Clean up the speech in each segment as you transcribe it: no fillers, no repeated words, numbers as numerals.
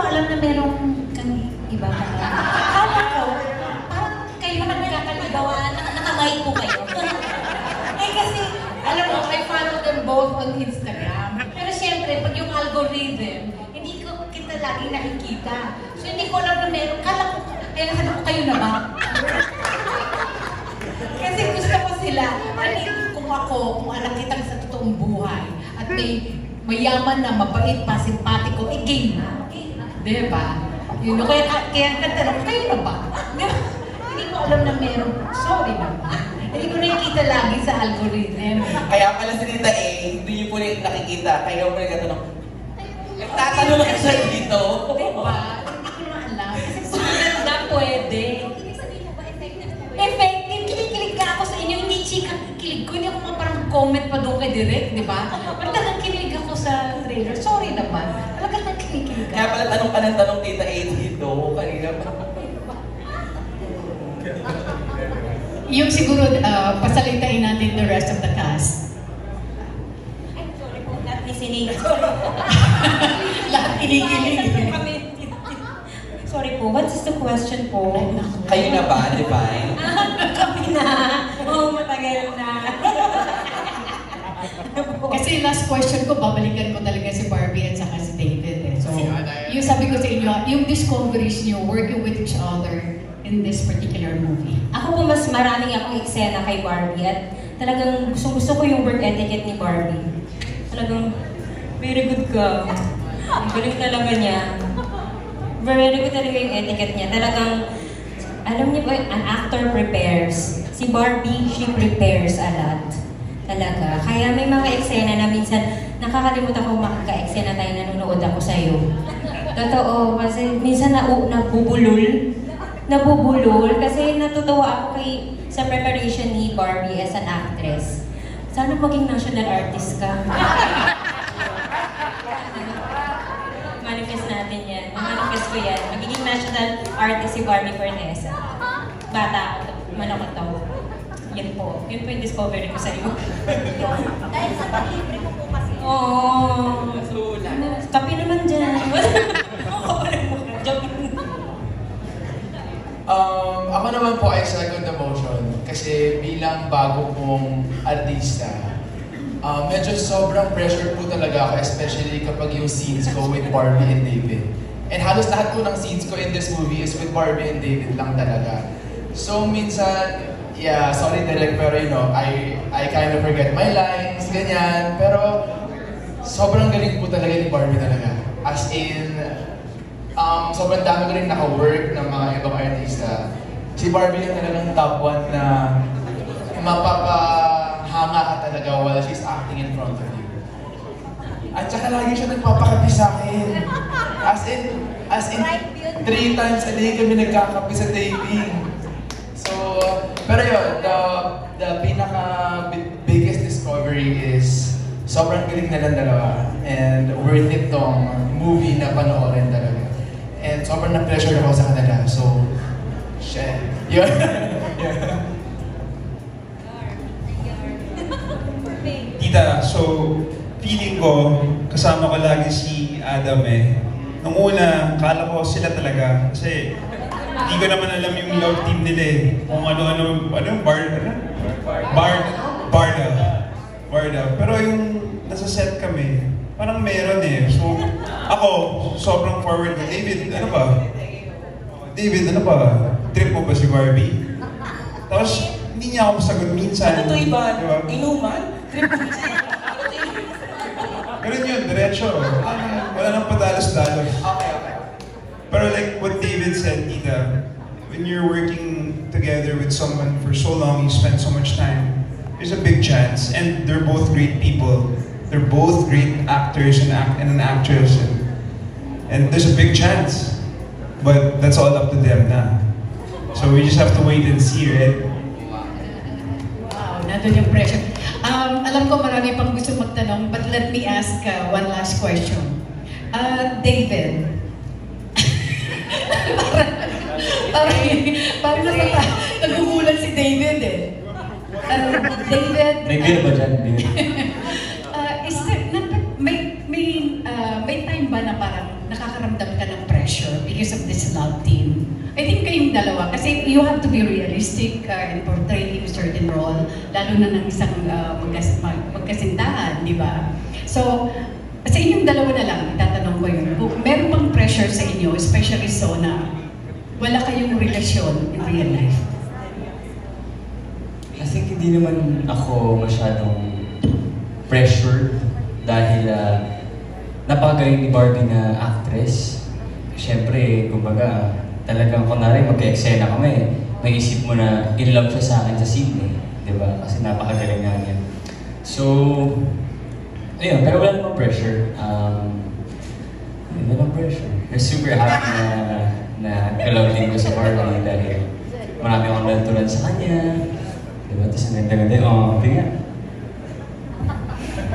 alam na merong kang iba ka na. Kala ko, parang kayo nagkakaligawan, nakamay po kayo. Eh kasi, alam mo, I follow them both on Instagram. Pero siyempre, pag yung algorithm, hindi ko kita laging nakikita. So hindi ko alam na meron. Kala ko, kaya nasabi ko kayo na ba? Kasi gusto ko sila. Kung ako, kung alam kitang sa totoong buhay, at may mayaman na, mabait pa, simpatiko, game na. Diba? Yun, kaya katanong, kayo na ba? Hindi ko alam na meron. Sorry na. Hindi ko nakikita lagi sa algorithm. Kaya pala si Tita A, hindi niyo po rin nakikita. Kaya po rin katanong, nagtatanong ka siya dito. Diba? Hindi ko na alam. Kasi kung maganda, pwede. Ibig sabihin mo ba, effective? Effective. Kinikilig ka ako sa inyo. Hindi chika kilig ko. Hindi ako mga parang comment pa doon kay Direk, di ba? Talagang kinilig ako sa trailer. Sorry naman. Talagang kinikilig ka. Kaya pala tanong ka ng tanong Tita A dito. Kanina pa. Yung siguro, pasalitain natin the rest of the cast. Ay, sorry po. Lahat listening. Lahat kinikilig. Sorry po. What is the question po? Kayo na ba, Divine? Kami na. Oo, matagal na. Kasi last question ko, babalikan ko talaga si Barbie at saka si David. So, yung sabi ko sa inyo, yung discoveries niyo working with each other in this particular movie. Ako po mas maraming akong eksena kay Barbie at talagang gusto ko yung work etiquette ni Barbie. Talagang very good ka. Ang galing talaga niya. Very good talaga yung etiquette niya. Talagang, alam niyo ba, an actor prepares. Si Barbie, she prepares a lot. Talaga. Kaya may mga eksena na minsan nakakalimutan ko makaka-eksena tayo nanonood ako sa'yo. Totoo, kasi minsan nabubulol kasi natutuwa ako sa preparation ni Barbie as an actress. Sana maging national artist ka. Manifest natin yan. Manifest ko yan. Magiging national artist si Barbie Cornesa. Bata ako. Manakot ako. Yan po. Yun po yung discovery ko sa iyo. Dahil sa pag-libre ko po kasi. Oo. Kapi naman dyan. Joke. Ako naman po ay second emotion kasi bilang bago pong artista, medyo sobrang pressure po talaga ako, especially kapag yung scenes ko with Barbie and David. And halos lahat po ng scenes ko in this movie is with Barbie and David lang talaga. So minsan, yeah, sorry Derek, pero you know, I kind of forget my lines, ganyan. Pero sobrang galing po talaga ni Barbie talaga. As in, sobrang dami ko rin naka-work ng mga ibang artista. Si Barbie lang talagang top 1 na mapapahanga ka talaga while she's acting in front of you. At saka lagi siya nagpapakapi sa akin. As in, 3 times a day kami nagkakapi sa taping. So, pero yun, the pinaka-biggest discovery is sobrang galing na lang dalawa. And worth it tong movie na panoorin talaga. And sobrang na-pressure ako sa kanila. So, shit. Yun. Tita, so feeling ko, kasama ko lagi si Adam eh. Nung una, kala ko sila talaga. Kasi hindi ko naman alam yung love team nila eh. Kung ano-ano, Barda. Pero yung nasa set kami, parang meron eh. So, ako, sobrang forward na, David, ano ba? David, ano ba? Trip mo ba si Barbie? Tapos, hindi niya ako masagot minsan. Ano to iba? Diba? Inuman? Trip mo Ganun yun, diretso. Wala nang padalos-dalos. Okay. Pero like what David said, Tita, when you're working together with someone for so long, you spend so much time, there's a big chance. And they're both great people. They're both great actors and an actress. And there's a big chance. But that's all up to them na. So we just have to wait and see, right? Wow, nandun yung pressure. Alam ko marami pang gusto magtanong, but let me ask one last question. David. parang nagugulan si David eh. David. May beer ba dyan, beer? Is there, may time ba na parang nakakaramdam ka ng pressure? because of this love team. I think kayong dalawa, kasi you have to be realistic in portraying a certain role, lalo na ng isang magkasintahan, di ba? So, sa inyong dalawa na lang, itatanong ko yun. Meron bang pressure sa inyo, especially so na wala kayong relasyon in real life? I think hindi naman ako masyadong pressured dahil napakagaling ni Barbie na actress. Siyempre, kumbaga, talagang kunwari magka-eksena kami, may isip mo na in love siya sa akin sa scene eh. Diba? Kasi napakagaling nga niya. So, ayun, pero wala namang pressure. Wala namang pressure. I'm super happy na nag-love din ko sa Barbie dahil marami akong natutunan sa kanya. Diba? Tapos ang ganda-ganda, tingnan.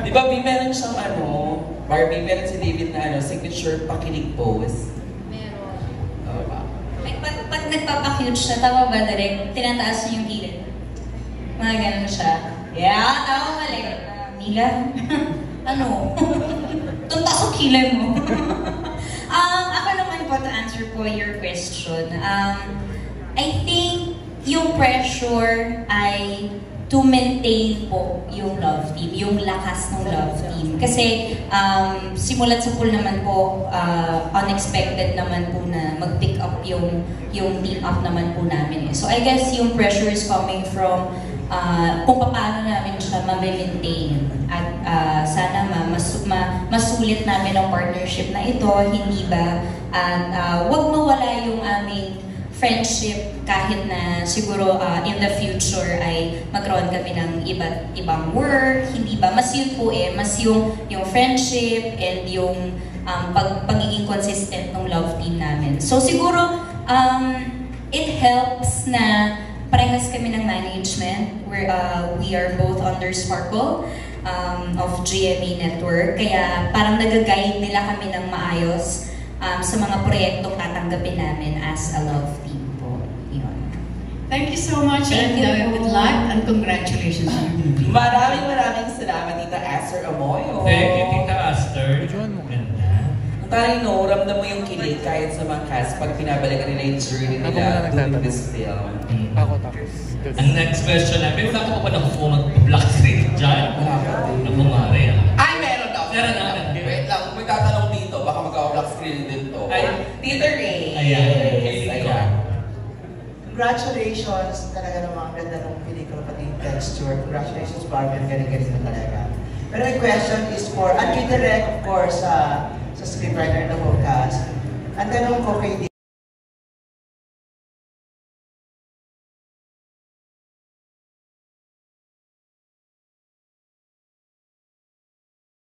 Di ba, meron siyang Barbie, meron si David na signature pakinig pose. Pag nagpapakute siya, tama ba direct? Tinataas niya yung kilid. Mga ganun siya. Yeah, tama mali. Mila? Ano? Tuntas ang kilid mo. Ako naman po to answer po your question. I think yung pressure ay to maintain po yung love team, yung lakas ng love team. Kasi simulat sa pool naman po, unexpected naman po na mag-pick up yung team up naman po namin. So I guess yung pressure is coming from kung paano namin siya ma-maintain. At sana masulit namin ang partnership na ito, hindi ba? At wag mawala yung aming friendship kahit na siguro in the future ay magkaroon kami ng iba't ibang work, hindi ba? Mas yun po mas yung friendship and yung pagiging consistent ng love team namin. So siguro, it helps na parehas kami ng management. We are both under Sparkle of GMA Network. Kaya parang nag-guide nila kami ng maayos sa mga proyektong tatanggapin namin as a love team po. Yun. Thank you so much and good luck and congratulations. Maraming salamat, Tita Esther Amoyo. Thank you, Tita Esther. Ganda. Tayo, ramdam mo yung kilig kahit sa mga cast pag pinabalikan nila yung journey nila doing this film. Ang next question namin, wala ka pa nakukuha mag-black screen dyan? Wala ka din. Namumari Ay, meron daw. Meron na. Wait lang, may tatanong dito. Baka mag-black screen din to. Ay. Tita Ray. Ayan. Congratulations talaga naman ang ganda ng pelikula pati yung texture. Congratulations, Barbie. Ang galing-galing na talaga. Pero my question is for, and you direct, of course, sa scriptwriter na whole cast. Ang tanong ko kay